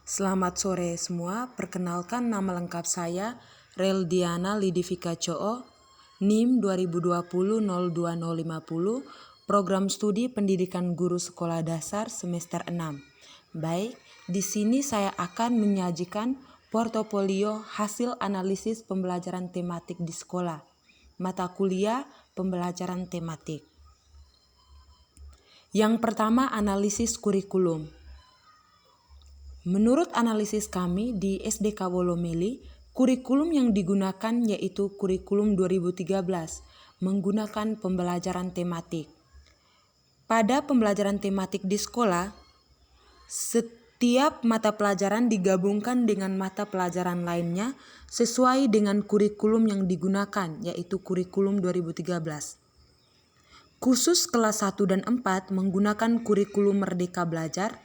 Selamat sore semua, perkenalkan nama lengkap saya Reldiana Lidivika Coo, NIM 2020-02050, Program Studi Pendidikan Guru Sekolah Dasar semester 6. Baik, di sini saya akan menyajikan portofolio hasil analisis pembelajaran tematik di sekolah, mata kuliah pembelajaran tematik. Yang pertama, analisis kurikulum. Menurut analisis kami di SDK Wolomeli, kurikulum yang digunakan yaitu kurikulum 2013 menggunakan pembelajaran tematik. Pada pembelajaran tematik di sekolah, setiap mata pelajaran digabungkan dengan mata pelajaran lainnya sesuai dengan kurikulum yang digunakan yaitu kurikulum 2013. Khusus kelas 1 dan 4 menggunakan kurikulum Merdeka Belajar,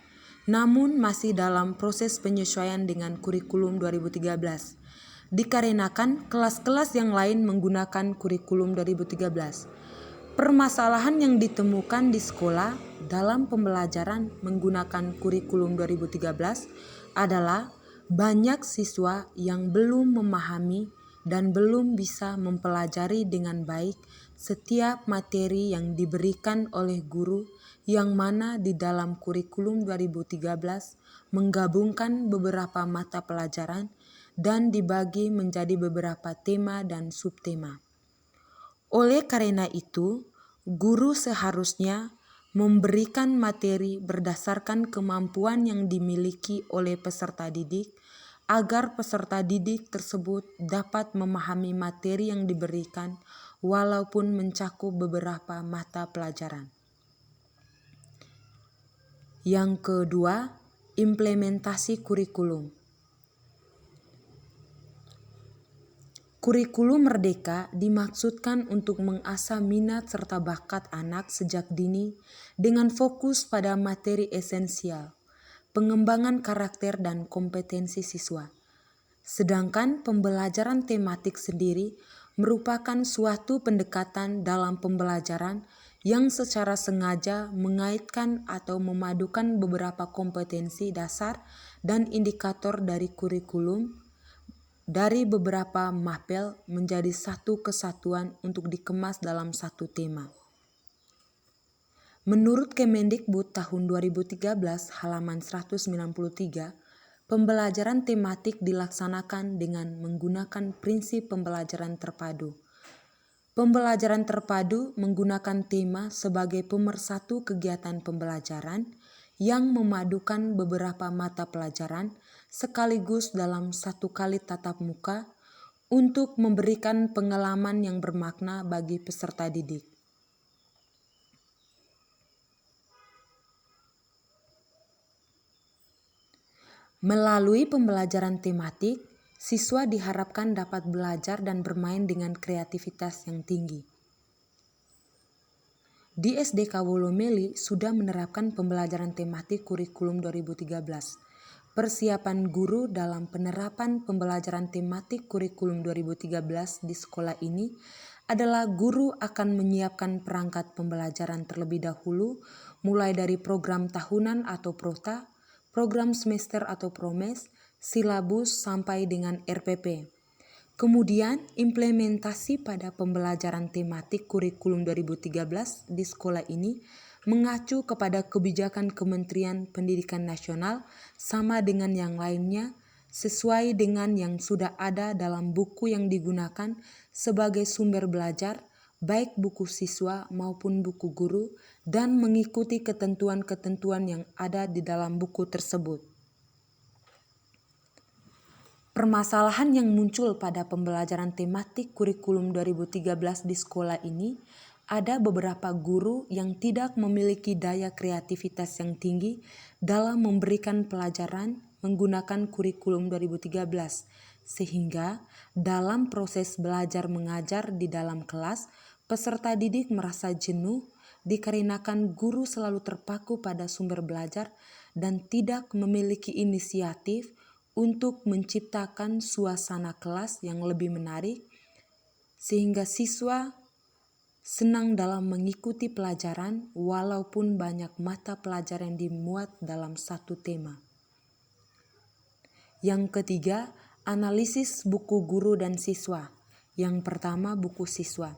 namun masih dalam proses penyesuaian dengan kurikulum 2013. Dikarenakan kelas-kelas yang lain menggunakan kurikulum 2013. Permasalahan yang ditemukan di sekolah dalam pembelajaran menggunakan kurikulum 2013 adalah banyak siswa yang belum memahami dan belum bisa mempelajari dengan baik setiap materi yang diberikan oleh guru, yang mana di dalam kurikulum 2013 menggabungkan beberapa mata pelajaran dan dibagi menjadi beberapa tema dan subtema. Oleh karena itu, guru seharusnya memberikan materi berdasarkan kemampuan yang dimiliki oleh peserta didik agar peserta didik tersebut dapat memahami materi yang diberikan walaupun mencakup beberapa mata pelajaran. Yang kedua, implementasi kurikulum. Kurikulum Merdeka dimaksudkan untuk mengasah minat serta bakat anak sejak dini dengan fokus pada materi esensial, pengembangan karakter dan kompetensi siswa. Sedangkan pembelajaran tematik sendiri merupakan suatu pendekatan dalam pembelajaran yang secara sengaja mengaitkan atau memadukan beberapa kompetensi dasar dan indikator dari kurikulum dari beberapa mapel menjadi satu kesatuan untuk dikemas dalam satu tema. Menurut Kemendikbud tahun 2013 halaman 193, pembelajaran tematik dilaksanakan dengan menggunakan prinsip pembelajaran terpadu. Pembelajaran terpadu menggunakan tema sebagai pemersatu kegiatan pembelajaran yang memadukan beberapa mata pelajaran sekaligus dalam satu kali tatap muka untuk memberikan pengalaman yang bermakna bagi peserta didik. Melalui pembelajaran tematik, siswa diharapkan dapat belajar dan bermain dengan kreativitas yang tinggi. Di SDK Wolomeli sudah menerapkan pembelajaran tematik kurikulum 2013. Persiapan guru dalam penerapan pembelajaran tematik kurikulum 2013 di sekolah ini adalah guru akan menyiapkan perangkat pembelajaran terlebih dahulu, mulai dari program tahunan atau prota, program semester atau promes, silabus sampai dengan RPP. Kemudian implementasi pada pembelajaran tematik kurikulum 2013 di sekolah ini mengacu kepada kebijakan Kementerian Pendidikan Nasional sama dengan yang lainnya sesuai dengan yang sudah ada dalam buku yang digunakan sebagai sumber belajar, baik buku siswa maupun buku guru, dan mengikuti ketentuan-ketentuan yang ada di dalam buku tersebut. Permasalahan yang muncul pada pembelajaran tematik kurikulum 2013 di sekolah ini, ada beberapa guru yang tidak memiliki daya kreativitas yang tinggi dalam memberikan pelajaran menggunakan kurikulum 2013, sehingga dalam proses belajar mengajar di dalam kelas, peserta didik merasa jenuh dikarenakan guru selalu terpaku pada sumber belajar dan tidak memiliki inisiatif untuk menciptakan suasana kelas yang lebih menarik, sehingga siswa senang dalam mengikuti pelajaran walaupun banyak mata pelajaran yang dimuat dalam satu tema. Yang ketiga, analisis buku guru dan siswa. Yang pertama, buku siswa.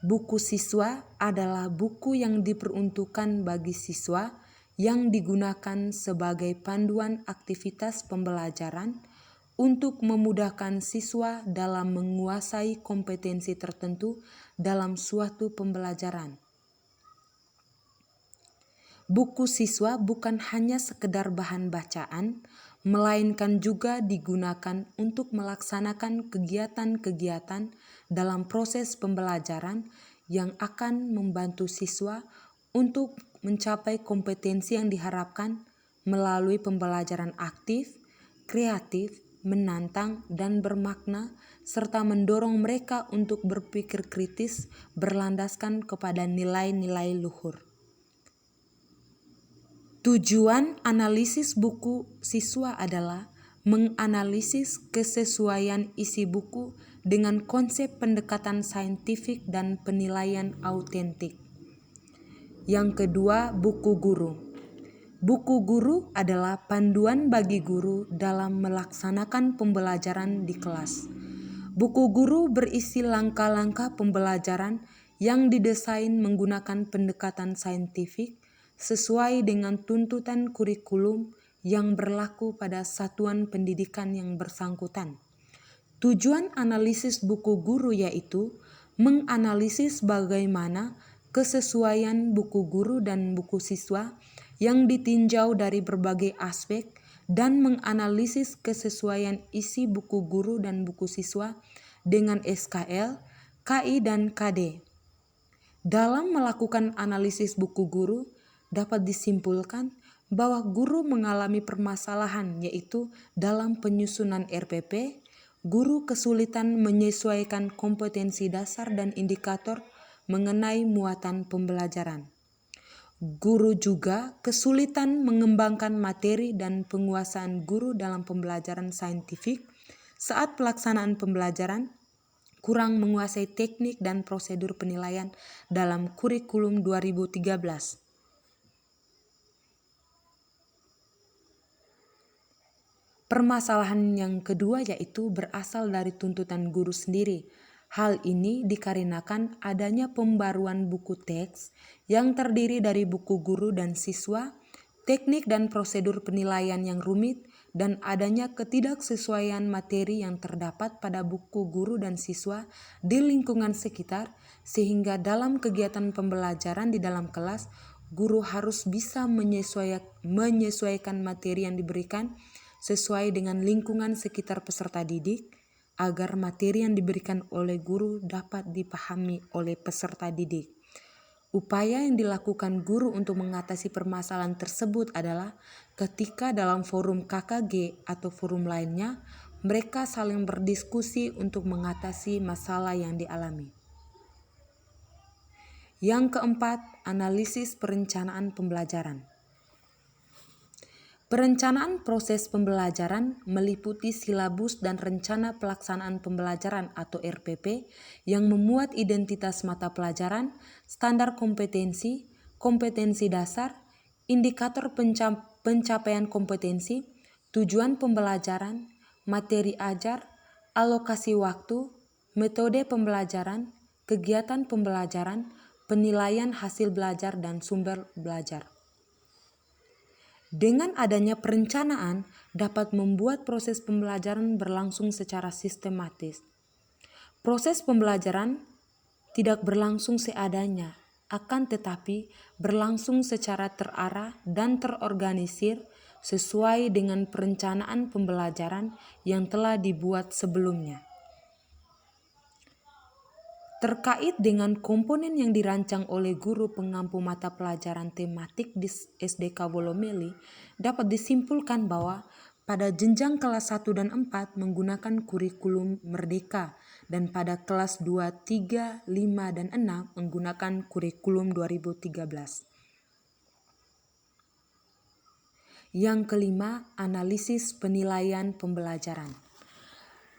Buku siswa adalah buku yang diperuntukkan bagi siswa yang digunakan sebagai panduan aktivitas pembelajaran untuk memudahkan siswa dalam menguasai kompetensi tertentu dalam suatu pembelajaran. Buku siswa bukan hanya sekedar bahan bacaan, melainkan juga digunakan untuk melaksanakan kegiatan-kegiatan dalam proses pembelajaran yang akan membantu siswa untuk mencapai kompetensi yang diharapkan melalui pembelajaran aktif, kreatif, menantang, dan bermakna, serta mendorong mereka untuk berpikir kritis berlandaskan kepada nilai-nilai luhur. Tujuan analisis buku siswa adalah menganalisis kesesuaian isi buku dengan konsep pendekatan saintifik dan penilaian autentik. Yang kedua, buku guru. Buku guru adalah panduan bagi guru dalam melaksanakan pembelajaran di kelas. Buku guru berisi langkah-langkah pembelajaran yang didesain menggunakan pendekatan saintifik sesuai dengan tuntutan kurikulum yang berlaku pada satuan pendidikan yang bersangkutan. Tujuan analisis buku guru yaitu menganalisis bagaimana kesesuaian buku guru dan buku siswa yang ditinjau dari berbagai aspek dan menganalisis kesesuaian isi buku guru dan buku siswa dengan SKL, KI, dan KD. Dalam melakukan analisis buku guru, dapat disimpulkan bahwa guru mengalami permasalahan yaitu dalam penyusunan RPP, guru kesulitan menyesuaikan kompetensi dasar dan indikator mengenai muatan pembelajaran. Guru juga kesulitan mengembangkan materi dan penguasaan guru dalam pembelajaran saintifik saat pelaksanaan pembelajaran, kurang menguasai teknik dan prosedur penilaian dalam kurikulum 2013. Permasalahan yang kedua yaitu berasal dari tuntutan guru sendiri. Hal ini dikarenakan adanya pembaruan buku teks yang terdiri dari buku guru dan siswa, teknik dan prosedur penilaian yang rumit, dan adanya ketidaksesuaian materi yang terdapat pada buku guru dan siswa di lingkungan sekitar, sehingga dalam kegiatan pembelajaran di dalam kelas, guru harus bisa menyesuaikan materi yang diberikan sesuai dengan lingkungan sekitar peserta didik, agar materi yang diberikan oleh guru dapat dipahami oleh peserta didik. Upaya yang dilakukan guru untuk mengatasi permasalahan tersebut adalah ketika dalam forum KKG atau forum lainnya, mereka saling berdiskusi untuk mengatasi masalah yang dialami. Yang keempat, analisis perencanaan pembelajaran. Perencanaan proses pembelajaran meliputi silabus dan rencana pelaksanaan pembelajaran atau RPP yang memuat identitas mata pelajaran, standar kompetensi, kompetensi dasar, indikator pencapaian kompetensi, tujuan pembelajaran, materi ajar, alokasi waktu, metode pembelajaran, kegiatan pembelajaran, penilaian hasil belajar, dan sumber belajar. Dengan adanya perencanaan dapat membuat proses pembelajaran berlangsung secara sistematis. Proses pembelajaran tidak berlangsung seadanya, akan tetapi berlangsung secara terarah dan terorganisir sesuai dengan perencanaan pembelajaran yang telah dibuat sebelumnya. Terkait dengan komponen yang dirancang oleh guru pengampu mata pelajaran tematik di SDK Wolomeli, dapat disimpulkan bahwa pada jenjang kelas 1 dan 4 menggunakan kurikulum Merdeka, dan pada kelas 2, 3, 5, dan 6 menggunakan kurikulum 2013. Yang kelima, analisis penilaian pembelajaran.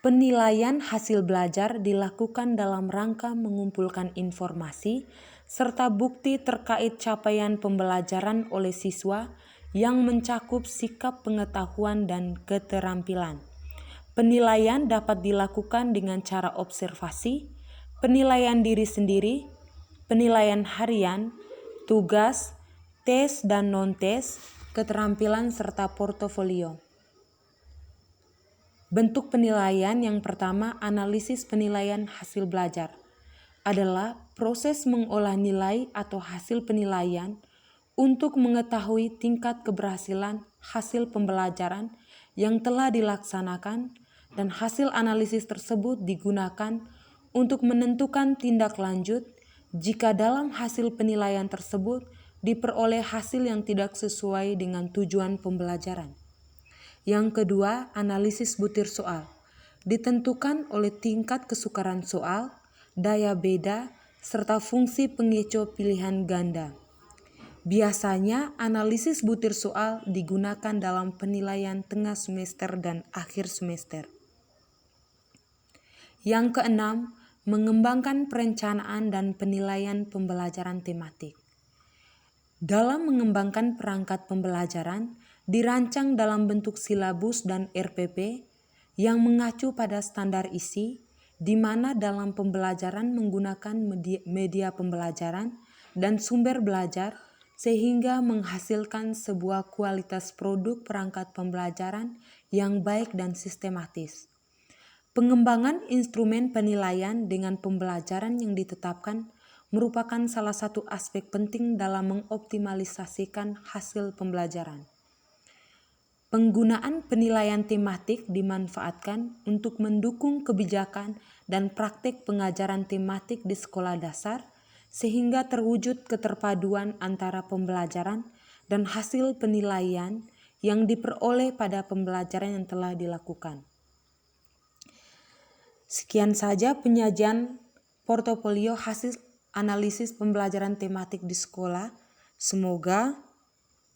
Penilaian hasil belajar dilakukan dalam rangka mengumpulkan informasi serta bukti terkait capaian pembelajaran oleh siswa yang mencakup sikap pengetahuan dan keterampilan. Penilaian dapat dilakukan dengan cara observasi, penilaian diri sendiri, penilaian harian, tugas, tes dan non-tes, keterampilan serta portofolio. Bentuk penilaian yang pertama, analisis penilaian hasil belajar, adalah proses mengolah nilai atau hasil penilaian untuk mengetahui tingkat keberhasilan hasil pembelajaran yang telah dilaksanakan, dan hasil analisis tersebut digunakan untuk menentukan tindak lanjut jika dalam hasil penilaian tersebut diperoleh hasil yang tidak sesuai dengan tujuan pembelajaran. Yang kedua, analisis butir soal, ditentukan oleh tingkat kesukaran soal, daya beda, serta fungsi pengecoh pilihan ganda. Biasanya analisis butir soal digunakan dalam penilaian tengah semester dan akhir semester. Yang keenam, mengembangkan perencanaan dan penilaian pembelajaran tematik. Dalam mengembangkan perangkat pembelajaran, dirancang dalam bentuk silabus dan RPP yang mengacu pada standar isi, di mana dalam pembelajaran menggunakan media pembelajaran dan sumber belajar sehingga menghasilkan sebuah kualitas produk perangkat pembelajaran yang baik dan sistematis. Pengembangan instrumen penilaian dengan pembelajaran yang ditetapkan merupakan salah satu aspek penting dalam mengoptimalisasikan hasil pembelajaran. Penggunaan penilaian tematik dimanfaatkan untuk mendukung kebijakan dan praktik pengajaran tematik di sekolah dasar sehingga terwujud keterpaduan antara pembelajaran dan hasil penilaian yang diperoleh pada pembelajaran yang telah dilakukan. Sekian saja penyajian portofolio hasil analisis pembelajaran tematik di sekolah. Semoga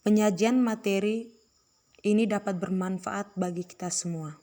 penyajian materi ini dapat bermanfaat bagi kita semua.